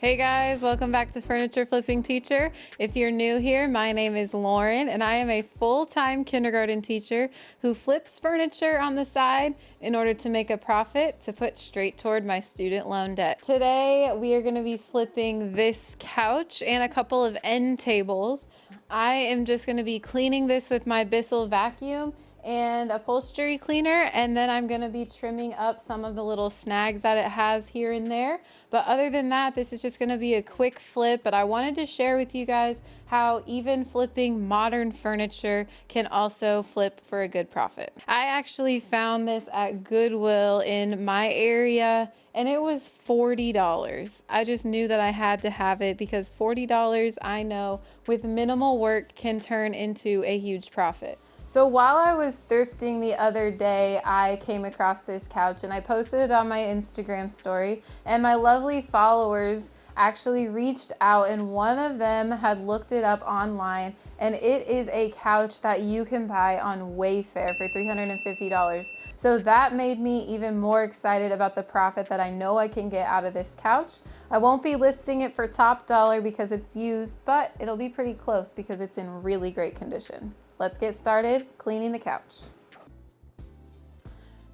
Hey guys, welcome back to Furniture Flipping Teacher. If you're new here, my name is Lauren and I am a full-time kindergarten teacher who flips furniture on the side in order to make a profit to put straight toward my student loan debt. Today we are going to be flipping this couch and a couple of end tables. I am just going to be cleaning this with my Bissell vacuum and upholstery cleaner, and then I'm gonna be trimming up some of the little snags that it has here and there. But other than that, this is just gonna be a quick flip, but I wanted to share with you guys how even flipping modern furniture can also flip for a good profit. I actually found this at Goodwill in my area and it was $40. I just knew that I had to have it because $40, I know, with minimal work can turn into a huge profit. So while I was thrifting the other day, I came across this couch and I posted it on my Instagram story, and my lovely followers actually reached out and one of them had looked it up online, and it is a couch that you can buy on Wayfair for $350. So that made me even more excited about the profit that I know I can get out of this couch. I won't be listing it for top dollar because it's used, but it'll be pretty close because it's in really great condition. Let's get started cleaning the couch.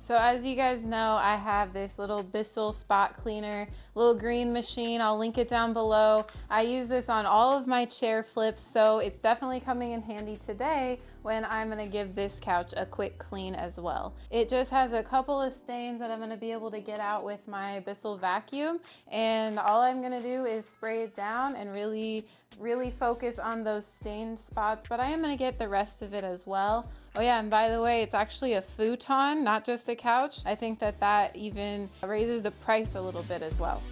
So as you guys know, I have this little Bissell spot cleaner, little green machine. I'll link it down below. I use this on all of my chair flips, so it's definitely coming in handy today when I'm gonna give this couch a quick clean as well. It just has a couple of stains that I'm gonna be able to get out with my Bissell vacuum, and all I'm gonna do is spray it down and really focus on those stained spots, but I am gonna get the rest of it as well. Oh yeah, and by the way, it's actually a futon, not just a couch. I think that even raises the price a little bit as well.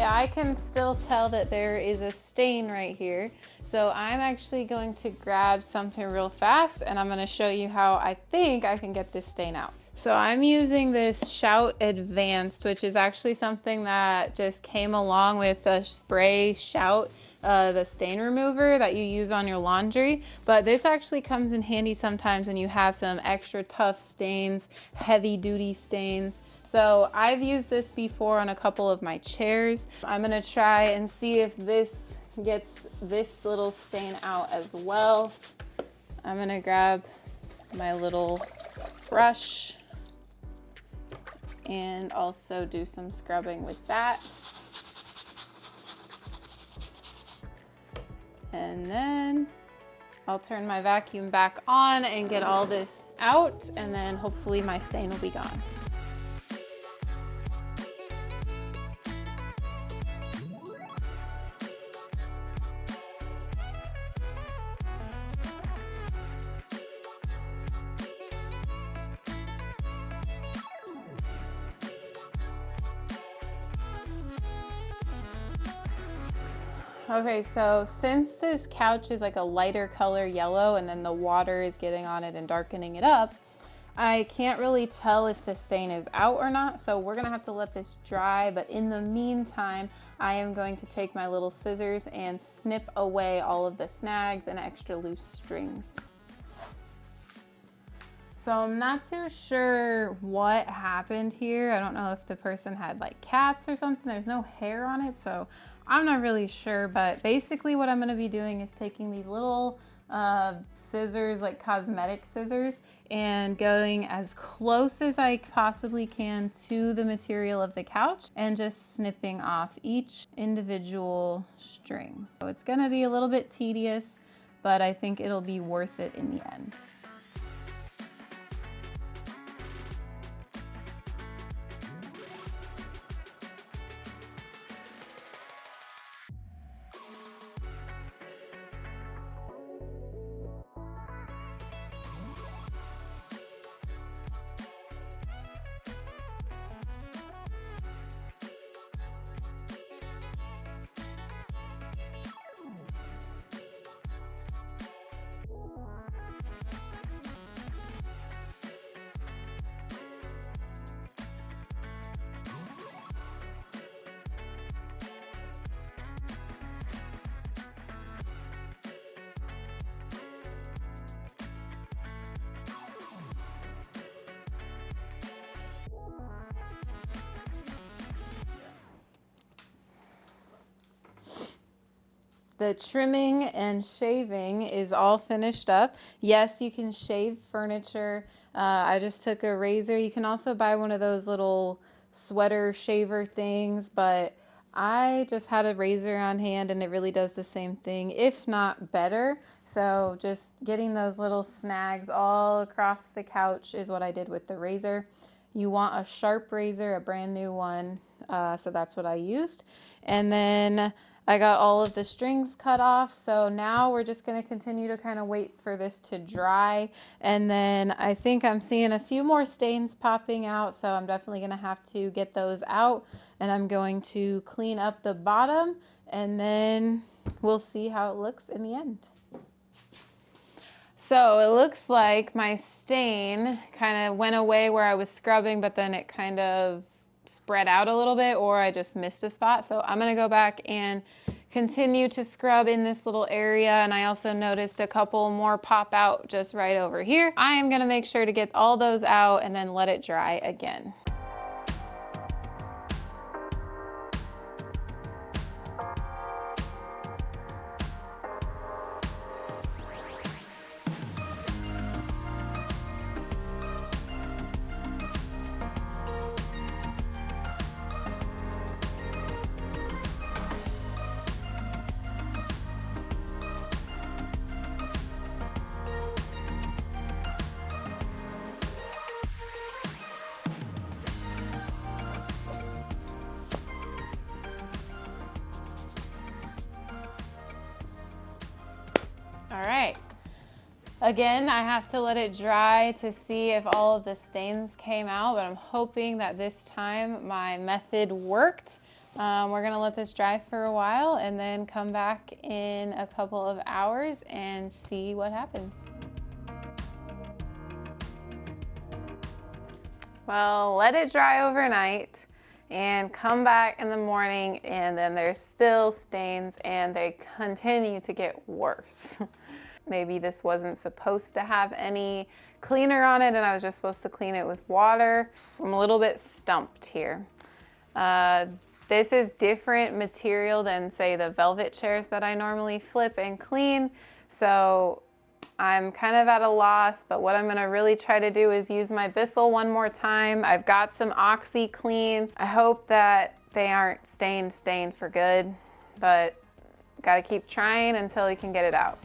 I can still tell that there is a stain right here. So I'm actually going to grab something real fast and I'm going to show you how I think I can get this stain out. So I'm using this Shout Advanced, which is actually something that just came along with a spray Shout, the stain remover that you use on your laundry. But this actually comes in handy sometimes when you have some extra tough stains, heavy duty stains. So I've used this before on a couple of my chairs. I'm gonna try and see if this gets this little stain out as well. I'm gonna grab my little brush and also do some scrubbing with that. And then I'll turn my vacuum back on and get all this out, and then hopefully my stain will be gone. Okay, so since this couch is like a lighter color yellow and then the water is getting on it and darkening it up, I can't really tell if the stain is out or not, so we're gonna have to let this dry. But in the meantime, I am going to take my little scissors and snip away all of the snags and extra loose strings. So I'm not too sure what happened here. I don't know if the person had like cats or something. There's no hair on it, so I'm not really sure. But basically what I'm gonna be doing is taking these little scissors, like cosmetic scissors, and going as close as I possibly can to the material of the couch and just snipping off each individual string. So it's gonna be a little bit tedious, but I think it'll be worth it in the end. The trimming and shaving is all finished up. Yes, you can shave furniture. I just took a razor. You can also buy one of those little sweater shaver things, but I just had a razor on hand and it really does the same thing, if not better. So just getting those little snags all across the couch is what I did with the razor. You want a sharp razor, a brand new one. So that's what I used. And then I got all of the strings cut off. So now we're just going to continue to kind of wait for this to dry. And then I think I'm seeing a few more stains popping out. So I'm definitely going to have to get those out. And I'm going to clean up the bottom. And then we'll see how it looks in the end. So it looks like my stain kind of went away where I was scrubbing, but then it kind of spread out a little bit, or I just missed a spot. So I'm gonna go back and continue to scrub in this little area. And I also noticed a couple more pop out just right over here. I am gonna make sure to get all those out and then let it dry again. All right. Again, I have to let it dry to see if all of the stains came out, but I'm hoping that this time my method worked. We're gonna let this dry for a while and then come back in a couple of hours and see what happens. Well, let it dry overnight and come back in the morning, and then there's still stains and they continue to get worse. Maybe this wasn't supposed to have any cleaner on it and I was just supposed to clean it with water. I'm a little bit stumped here. This is different material than, say, the velvet chairs that I normally flip and clean. So I'm kind of at a loss, but what I'm gonna really try to do is use my Bissell one more time. I've got some OxyClean. I hope that they aren't stained for good, but gotta keep trying until you can get it out.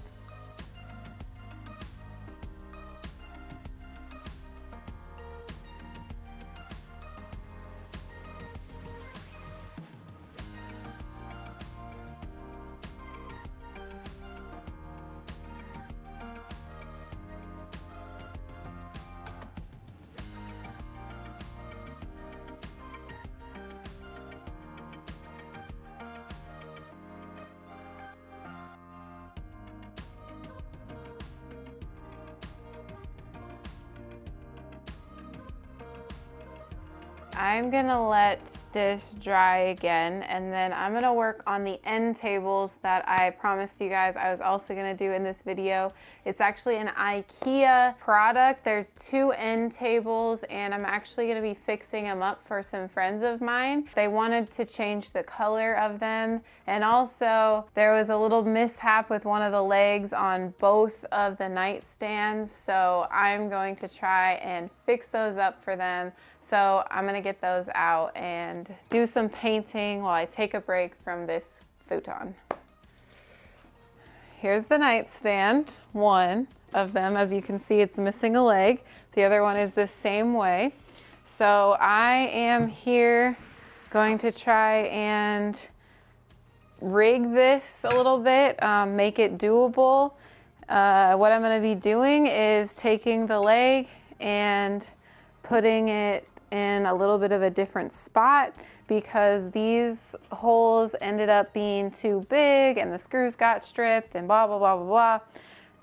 I'm gonna let this dry again, and then I'm gonna work on the end tables that I promised you guys I was also gonna do in this video. It's actually an IKEA product. There's 2 end tables, and I'm actually gonna be fixing them up for some friends of mine. They wanted to change the color of them, and also there was a little mishap with one of the legs on both of the nightstands, so I'm going to try and fix those up for them. So I'm gonna get those out and do some painting while I take a break from this futon. Here's the nightstand, one of them. As you can see, it's missing a leg. The other one is the same way. So I am here going to try and rig this a little bit, make it doable. What I'm gonna be doing is taking the leg and putting it in a little bit of a different spot because these holes ended up being too big and the screws got stripped and blah, blah, blah, blah, blah.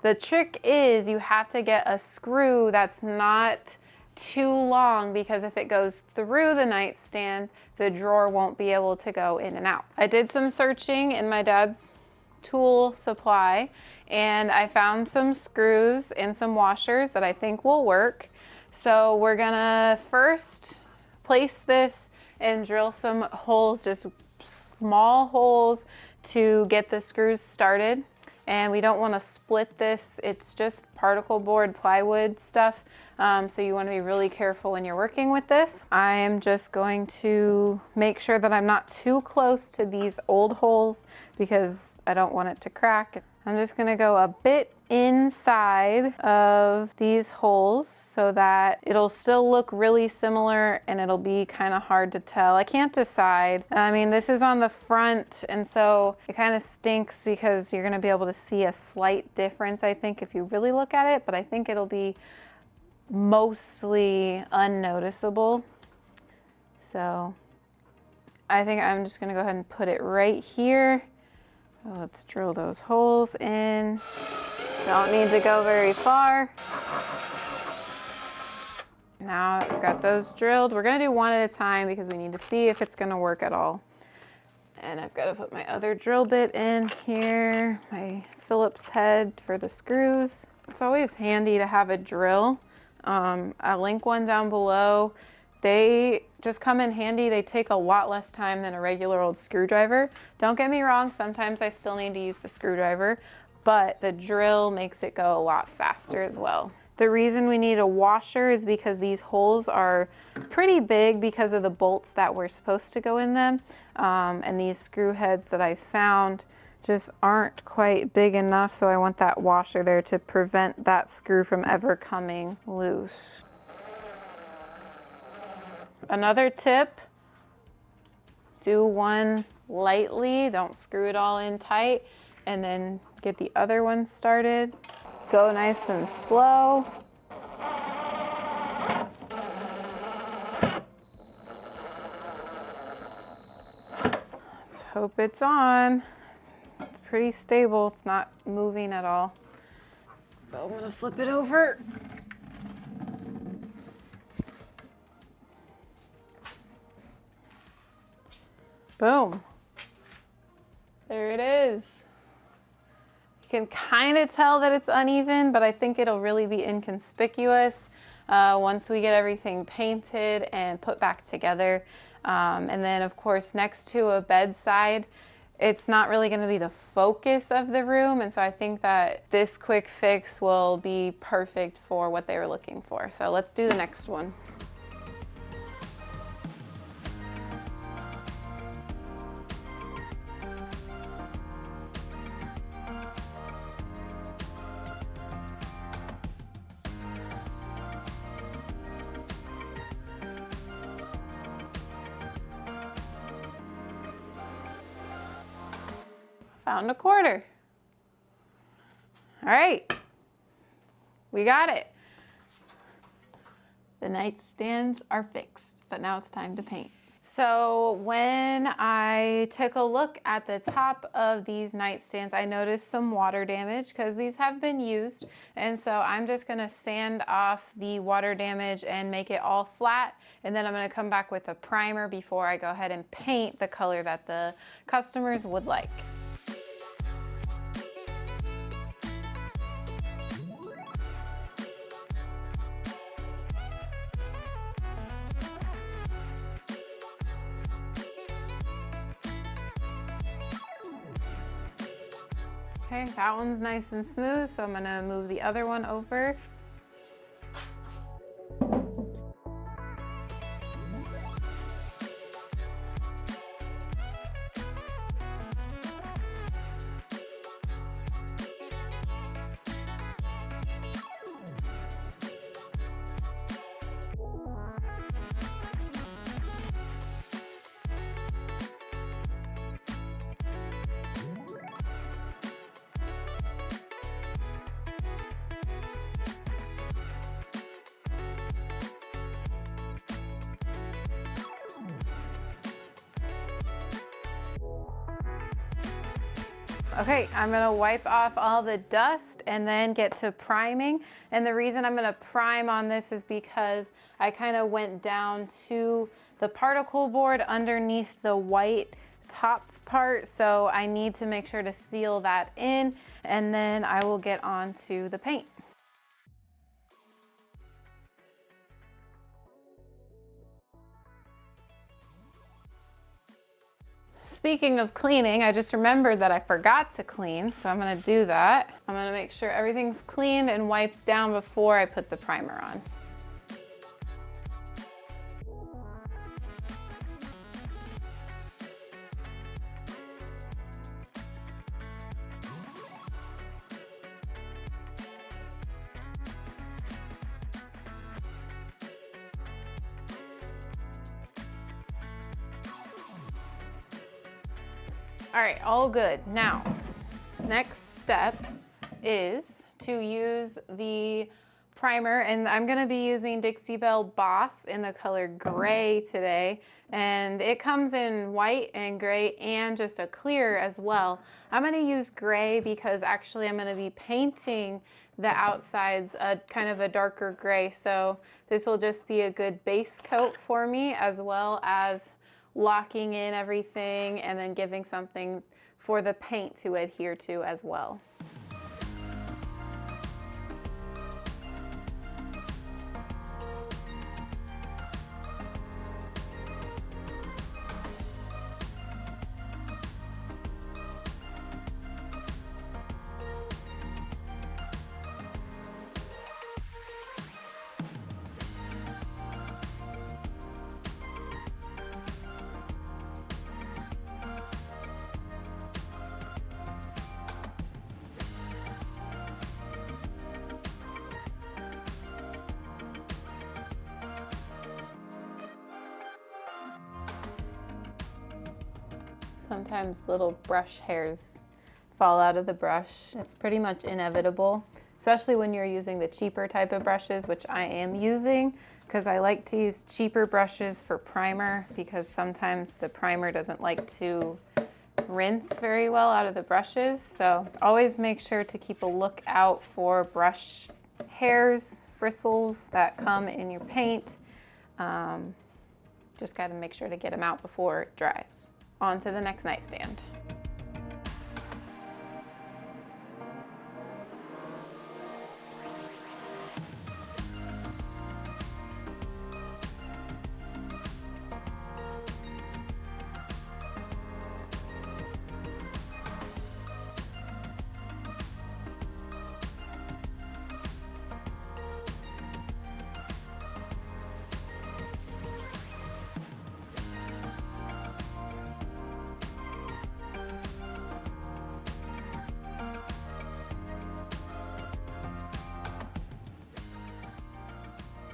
The trick is you have to get a screw that's not too long because if it goes through the nightstand, the drawer won't be able to go in and out. I did some searching in my dad's tool supply and I found some screws and some washers that I think will work. So we're gonna first place this and drill some holes, just small holes to get the screws started. And we don't want to split this. It's just particle board plywood stuff. So you want to be really careful when you're working with this. I am just going to make sure that I'm not too close to these old holes because I don't want it to crack. I'm just going to go a bit inside of these holes so that it'll still look really similar and it'll be kind of hard to tell. I can't decide. I mean, this is on the front, and so it kind of stinks because you're going to be able to see a slight difference, I think, if you really look at it, but I think it'll be mostly unnoticeable. So I think I'm just going to go ahead and put it right here. So let's drill those holes in. Don't need to go very far. Now I've got those drilled. We're gonna do one at a time because we need to see if it's gonna work at all. And I've got to put my other drill bit in here, my Phillips head for the screws. It's always handy to have a drill. I'll link one down below. They just come in handy. They take a lot less time than a regular old screwdriver. Don't get me wrong, sometimes I still need to use the screwdriver, but the drill makes it go a lot faster as well. The reason we need a washer is because these holes are pretty big because of the bolts that were supposed to go in them. And these screw heads that I found just aren't quite big enough, so I want that washer there to prevent that screw from ever coming loose. Another tip, do one lightly, don't screw it all in tight, and then get the other one started. Go nice and slow. Let's hope it's on. It's pretty stable, it's not moving at all. So I'm gonna flip it over. Boom. There it is. You can kind of tell that it's uneven, but I think it'll really be inconspicuous once we get everything painted and put back together. And then of course, next to a bedside, it's not really going to be the focus of the room. And so I think that this quick fix will be perfect for what they were looking for. So let's do the next one. Found a quarter. All right, we got it. The nightstands are fixed, but now it's time to paint. So when I took a look at the top of these nightstands, I noticed some water damage because these have been used. And so I'm just gonna sand off the water damage and make it all flat. And then I'm gonna come back with a primer before I go ahead and paint the color that the customers would like. Okay, that one's nice and smooth, so I'm gonna move the other one over. Okay, I'm gonna wipe off all the dust and then get to priming. And the reason I'm gonna prime on this is because I kind of went down to the particle board underneath the white top part. So I need to make sure to seal that in, and then I will get on to the paint. Speaking of cleaning, I just remembered that I forgot to clean, so I'm gonna do that. I'm gonna make sure everything's cleaned and wiped down before I put the primer on. All right, all good. Now, next step is to use the primer, and I'm gonna be using Dixie Belle Boss in the color gray today, and it comes in white and gray and just a clear as well. I'm gonna use gray because actually I'm gonna be painting the outsides kind of a darker gray, so this will just be a good base coat for me, as well as locking in everything and then giving something for the paint to adhere to as well. Sometimes little brush hairs fall out of the brush. It's pretty much inevitable, especially when you're using the cheaper type of brushes, which I am using, because I like to use cheaper brushes for primer because sometimes the primer doesn't like to rinse very well out of the brushes. So always make sure to keep a lookout for brush hairs, bristles that come in your paint. Just got to make sure to get them out before it dries. On to the next nightstand.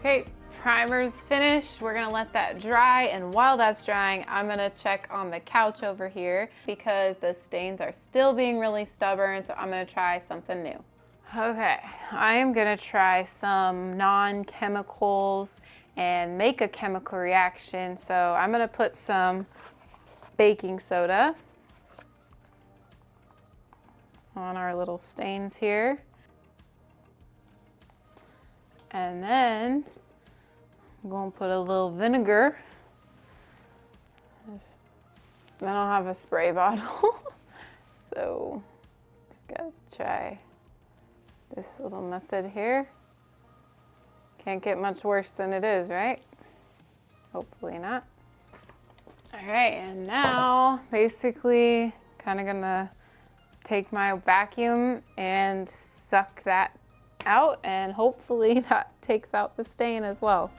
Okay, primer's finished. We're gonna let that dry, and while that's drying, I'm gonna check on the couch over here because the stains are still being really stubborn, so I'm gonna try something new. Okay, I am gonna try some non-chemicals and make a chemical reaction. So I'm gonna put some baking soda on our little stains here. And then I'm going to put a little vinegar. I don't have a spray bottle, so just gotta try this little method here. Can't get much worse than it is, right? Hopefully not. All right, and now basically kind of gonna take my vacuum and suck that out, and hopefully that takes out the stain as well.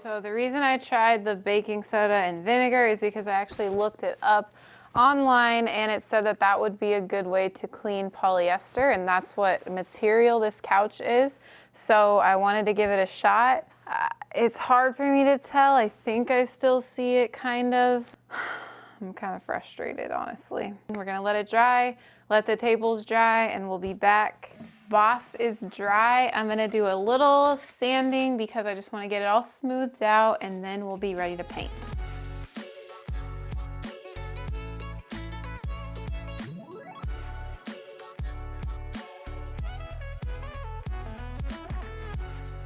So the reason I tried the baking soda and vinegar is because I actually looked it up online, and it said that that would be a good way to clean polyester, and that's what material this couch is. So I wanted to give it a shot. It's hard for me to tell. I think I still see it kind of. I'm kind of frustrated, honestly. We're gonna let it dry, let the tables dry, and we'll be back. Boss is dry. I'm gonna do a little sanding because I just wanna get it all smoothed out, and then we'll be ready to paint.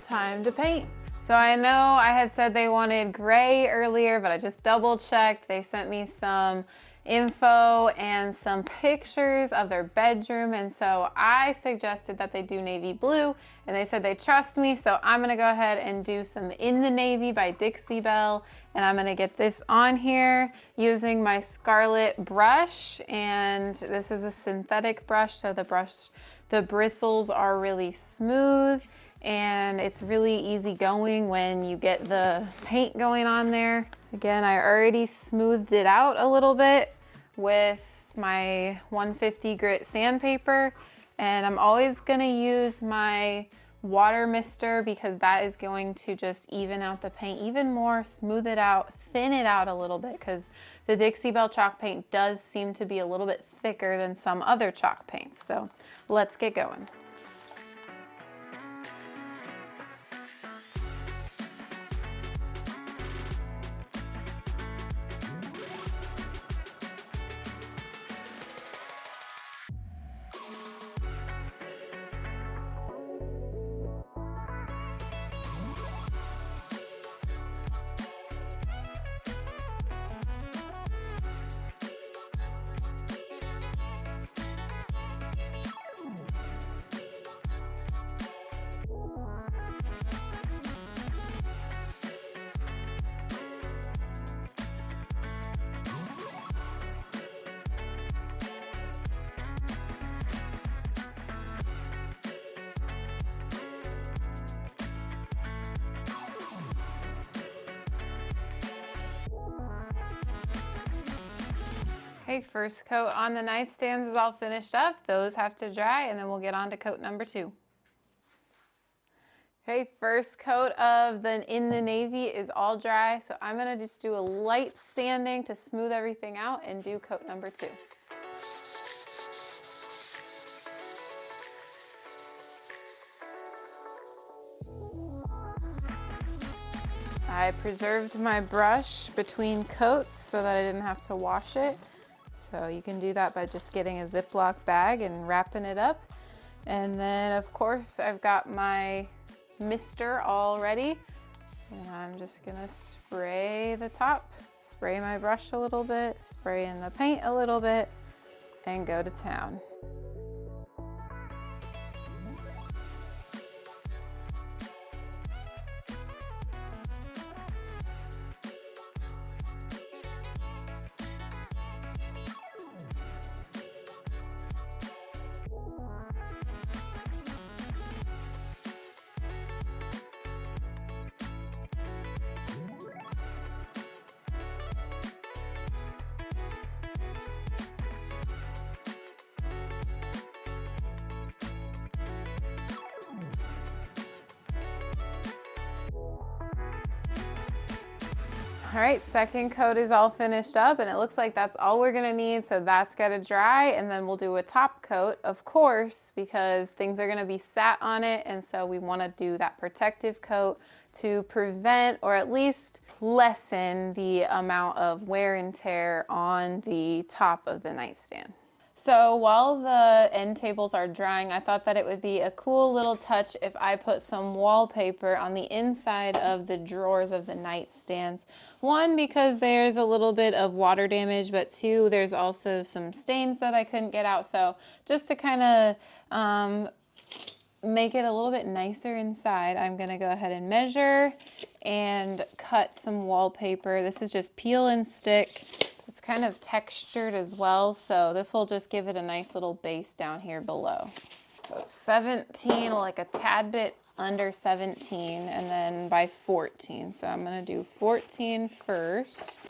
time to paint. So I know I had said they wanted gray earlier, but I just double checked. They sent me some info and some pictures of their bedroom, and so I suggested that they do navy blue, and they said they trust me, so I'm gonna go ahead and do some In the Navy by Dixie Belle, and I'm gonna get this on here using my Scarlet brush, and this is a synthetic brush, so the bristles are really smooth, and it's really easy going when you get the paint going on there. Again, I already smoothed it out a little bit with my 150 grit sandpaper, and I'm always gonna use my water mister because that is going to just even out the paint even more, smooth it out, thin it out a little bit, because the Dixie Belle chalk paint does seem to be a little bit thicker than some other chalk paints. So let's get going. Okay, first coat on the nightstands is all finished up. Those have to dry, and then we'll get on to coat number 2. Okay, first coat of the In the Navy is all dry, so I'm gonna just do a light sanding to smooth everything out and do coat number 2. I preserved my brush between coats so that I didn't have to wash it. So you can do that by just getting a Ziploc bag and wrapping it up. And then of course I've got my mister all ready. And I'm just gonna spray the top, spray my brush a little bit, spray in the paint a little bit, and go to town. All right, second coat is all finished up, and it looks like that's all we're gonna need, so that's gotta dry, and then we'll do a top coat, of course, because things are gonna be sat on it, and so we wanna do that protective coat to prevent or at least lessen the amount of wear and tear on the top of the nightstand. So while the end tables are drying, I thought that it would be a cool little touch if I put some wallpaper on the inside of the drawers of the nightstands. One, because there's a little bit of water damage, but two, there's also some stains that I couldn't get out. So just to kind of make it a little bit nicer inside, I'm gonna go ahead and measure and cut some wallpaper. This is just peel and stick. It's kind of textured as well, so this will just give it a nice little base down here below. So it's 17, like a tad bit under 17, and then by 14. So I'm gonna do 14 first.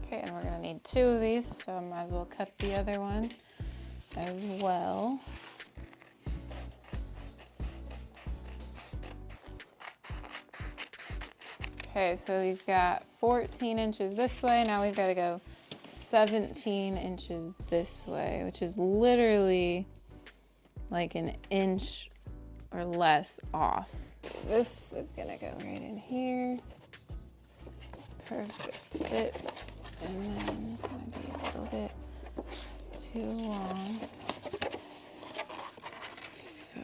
Okay, and we're gonna need 2 of these, so I might as well cut the other one as well. Okay, so we've got 14 inches this way. Now we've got to go 17 inches this way, which is literally like an inch or less off. This is gonna go right in here. Perfect fit. And then it's gonna be a little bit too long. So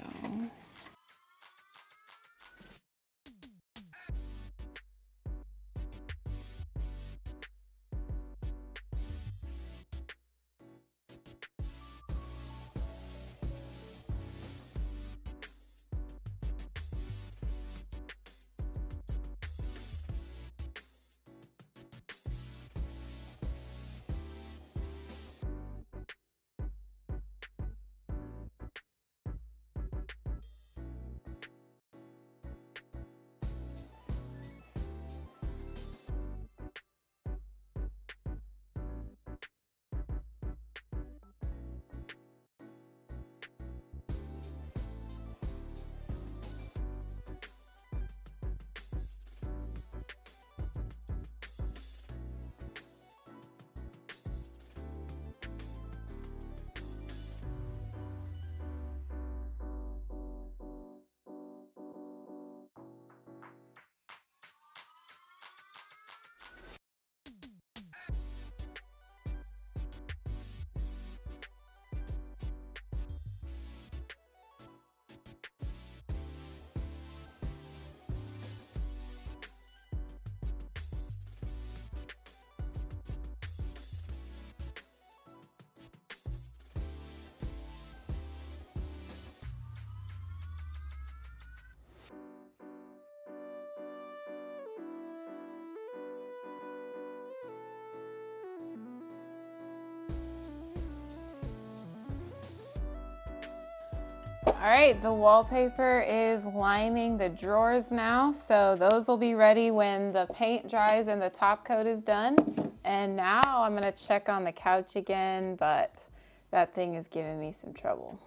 all right, the wallpaper is lining the drawers now, so those will be ready when the paint dries and the top coat is done. And now I'm gonna check on the couch again, but that thing is giving me some trouble.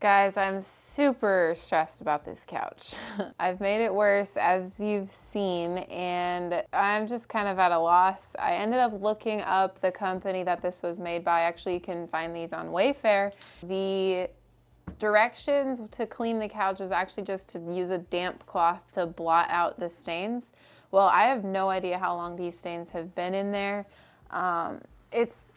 Guys, I'm super stressed about this couch. I've made it worse, as you've seen, and I'm just kind of at a loss. I ended up looking up the company that this was made by. Actually, you can find these on Wayfair. The directions to clean the couch was actually just to use a damp cloth to blot out the stains. Well, I have no idea how long these stains have been in there. It's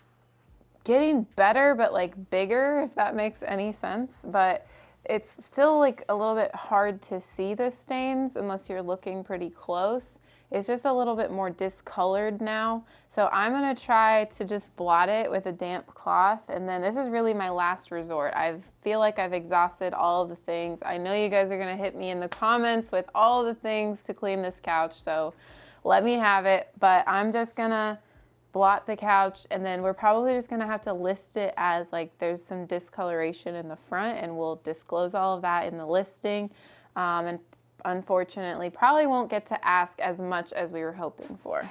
getting better, but like bigger, if that makes any sense. But it's still like a little bit hard to see the stains unless you're looking pretty close. It's just a little bit more discolored now. So I'm gonna try to just blot it with a damp cloth, and then this is really my last resort. I feel like I've exhausted all of the things. I know you guys are gonna hit me in the comments with all the things to clean this couch, so let me have it. But I'm just gonna blot the couch, and then we're probably just gonna have to list it as like there's some discoloration in the front, and we'll disclose all of that in the listing. And unfortunately, probably won't get to ask as much as we were hoping for.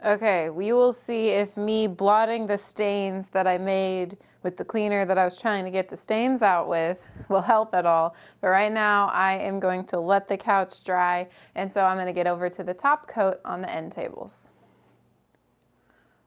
Okay, we will see if me blotting the stains that I made with the cleaner that I was trying to get the stains out with will help at all. But right now, I am going to let the couch dry, and so I'm gonna get over to the top coat on the end tables.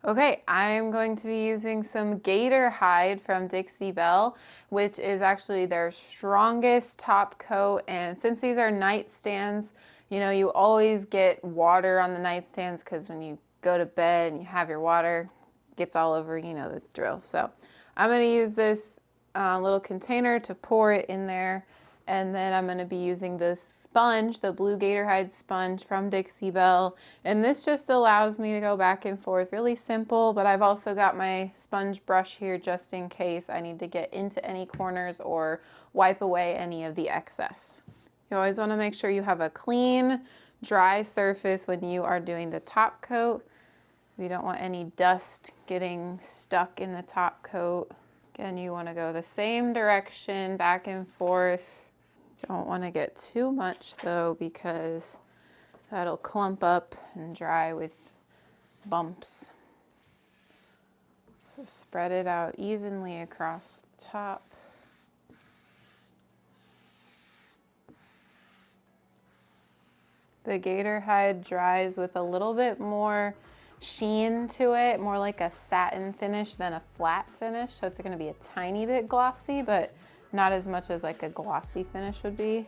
Okay, I'm going to be using some gator hide from Dixie Belle, which is actually their strongest top coat. And since these are nightstands, you know, you always get water on the nightstands because when you go to bed and you have your water, it gets all over, you know, the drill. So I'm going to use this little container to pour it in there. And then I'm going to be using this sponge, the blue gator hide sponge from Dixie Belle. And this just allows me to go back and forth, really simple, but I've also got my sponge brush here just in case I need to get into any corners or wipe away any of the excess. You always want to make sure you have a clean, dry surface when you are doing the top coat. You don't want any dust getting stuck in the top coat. Again, you want to go the same direction, back and forth. Don't want to get too much though, because that'll clump up and dry with bumps. So spread it out evenly across the top. The gator hide dries with a little bit more sheen to it, more like a satin finish than a flat finish. So it's gonna be a tiny bit glossy, but not as much as like a glossy finish would be.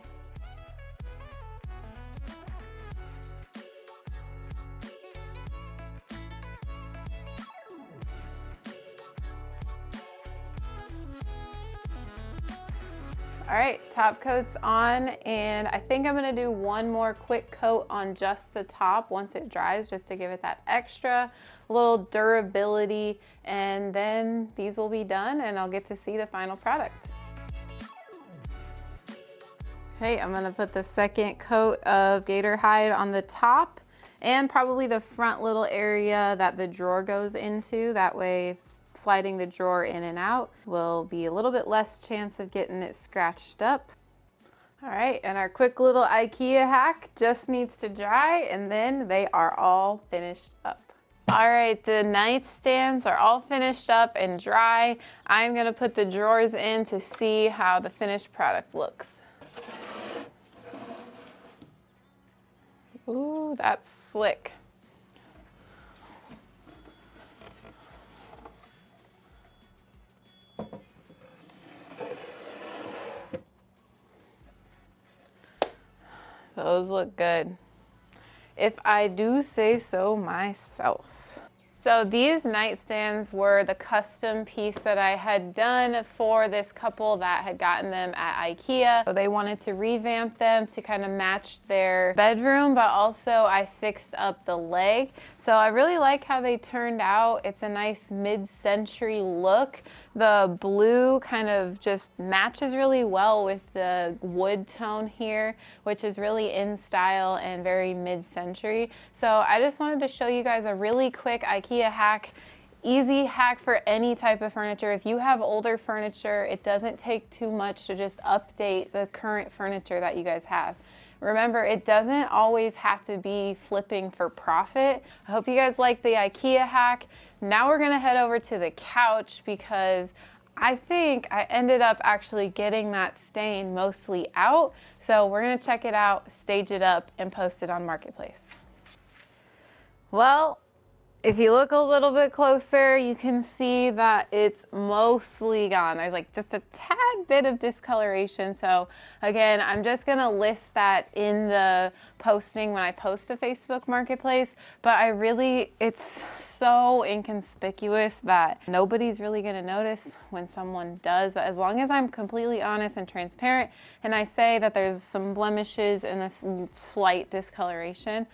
All right, top coat's on, and I think I'm gonna do one more quick coat on just the top once it dries, just to give it that extra little durability, and then these will be done and I'll get to see the final product. Okay, I'm gonna put the second coat of gator hide on the top and probably the front little area that the drawer goes into. That way, sliding the drawer in and out will be a little bit less chance of getting it scratched up. All right, and our quick little IKEA hack just needs to dry and then they are all finished up. All right, the nightstands are all finished up and dry. I'm gonna put the drawers in to see how the finished product looks. Ooh, that's slick. Those look good, if I do say so myself. So these nightstands were the custom piece that I had done for this couple that had gotten them at IKEA. So they wanted to revamp them to kind of match their bedroom, but also I fixed up the leg. So I really like how they turned out. It's a nice mid-century look. The blue kind of just matches really well with the wood tone here, which is really in style and very mid-century. So I just wanted to show you guys a really quick IKEA hack. Easy hack for any type of furniture. If you have older furniture, it doesn't take too much to just update the current furniture that you guys have. Remember, it doesn't always have to be flipping for profit. I hope you guys like the IKEA hack. Now we're gonna head over to the couch because I think I ended up actually getting that stain mostly out. So we're gonna check it out, stage it up, and post it on Marketplace. Well, if you look a little bit closer, you can see that it's mostly gone. There's like just a tad bit of discoloration. So again, I'm just gonna list that in the posting when I post to Facebook Marketplace, but it's so inconspicuous that nobody's really gonna notice when someone does. But as long as I'm completely honest and transparent, and I say that there's some blemishes and a slight discoloration,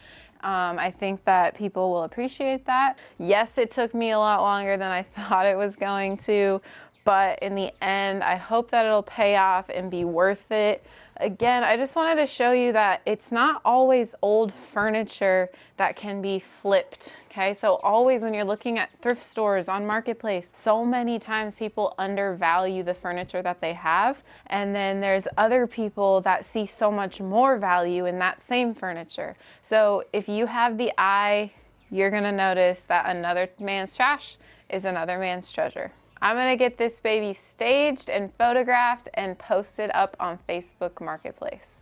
I think that people will appreciate that. Yes, it took me a lot longer than I thought it was going to, but in the end, I hope that it'll pay off and be worth it. Again, I just wanted to show you that it's not always old furniture that can be flipped, okay? So always when you're looking at thrift stores on Marketplace, so many times people undervalue the furniture that they have, and then there's other people that see so much more value in that same furniture. So if you have the eye, you're gonna notice that another man's trash is another man's treasure. I'm gonna get this baby staged and photographed and posted up on Facebook Marketplace.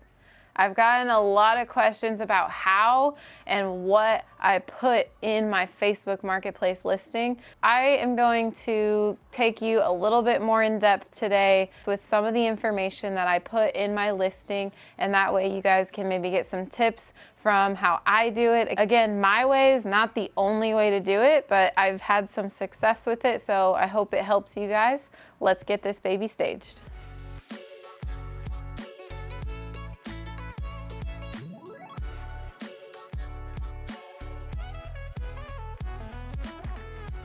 I've gotten a lot of questions about how and what I put in my Facebook Marketplace listing. I am going to take you a little bit more in depth today with some of the information that I put in my listing, and that way you guys can maybe get some tips from how I do it. Again, my way is not the only way to do it, but I've had some success with it, so I hope it helps you guys. Let's get this baby staged.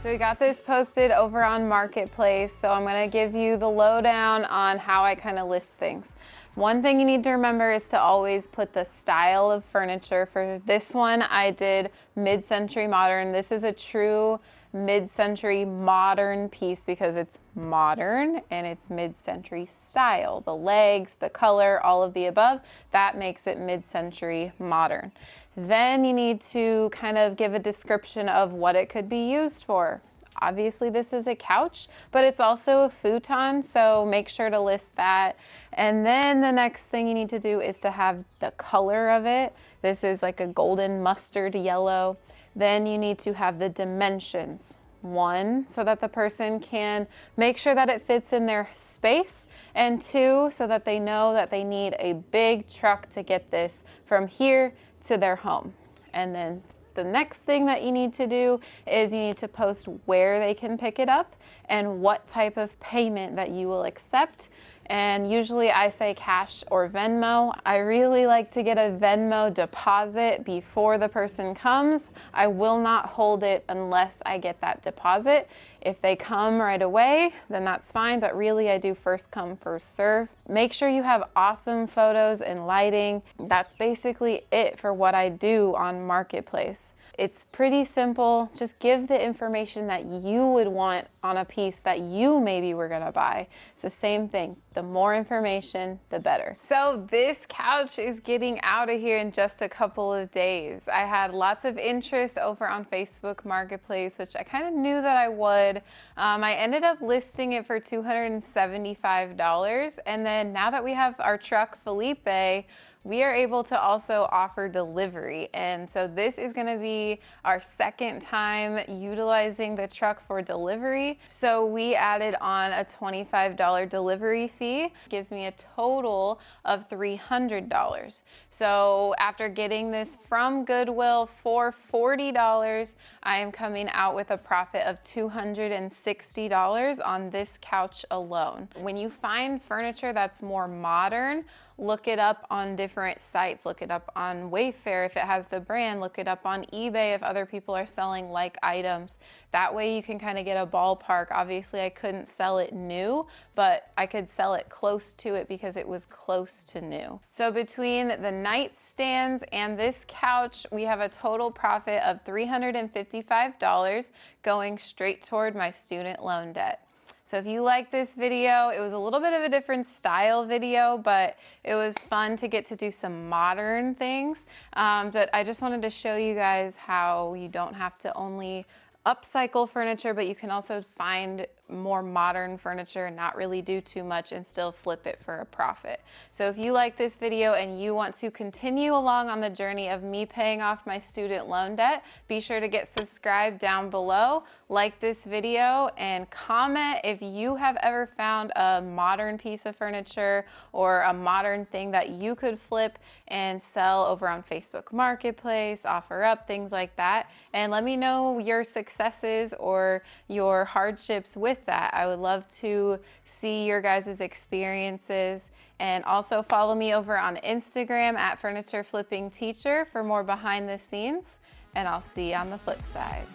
So we got this posted over on Marketplace, so I'm gonna give you the lowdown on how I kind of list things. One thing you need to remember is to always put the style of furniture. For this one, I did mid-century modern. This is a true mid-century modern piece because it's modern and it's mid-century style. The legs, the color, all of the above, that makes it mid-century modern. Then you need to kind of give a description of what it could be used for. Obviously this is a couch, but it's also a futon, so make sure to list that. And then the next thing you need to do is to have the color of it. This is like a golden mustard yellow. Then you need to have the dimensions. One, so that the person can make sure that it fits in their space, and two, so that they know that they need a big truck to get this from here to their home. And then the next thing that you need to do is you need to post where they can pick it up and what type of payment that you will accept. And usually I say cash or Venmo. I really like to get a Venmo deposit before the person comes. I will not hold it unless I get that deposit. If they come right away, then that's fine, but really I do first come, first serve. Make sure you have awesome photos and lighting. That's basically it for what I do on Marketplace. It's pretty simple. Just give the information that you would want on a piece that you maybe were gonna buy. It's the same thing. The more information, the better. So this couch is getting out of here in just a couple of days. I had lots of interest over on Facebook Marketplace, which I kind of knew that I would. I ended up listing it for $275. And then now that we have our truck, Felipe, we are able to also offer delivery. And so this is gonna be our second time utilizing the truck for delivery. So we added on a $25 delivery fee. Gives me a total of $300. So after getting this from Goodwill for $40, I am coming out with a profit of $260 on this couch alone. When you find furniture that's more modern, look it up on different sites. Look it up on Wayfair if it has the brand. Look it up on eBay if other people are selling like items. That way you can kind of get a ballpark. Obviously I couldn't sell it new, but I could sell it close to it because it was close to new. So between the nightstands and this couch, we have a total profit of $355 going straight toward my student loan debt. So if you like this video, it was a little bit of a different style video, but it was fun to get to do some modern things. But I just wanted to show you guys how you don't have to only upcycle furniture, but you can also find more modern furniture and not really do too much and still flip it for a profit. So if you like this video and you want to continue along on the journey of me paying off my student loan debt, be sure to get subscribed down below, like this video, and comment if you have ever found a modern piece of furniture or a modern thing that you could flip and sell over on Facebook Marketplace, offer up, things like that. And let me know your successes or your hardships with that. I would love to see your guys' experiences. And also follow me over on Instagram at Furniture Flipping Teacher for more behind the scenes. And I'll see you on the flip side.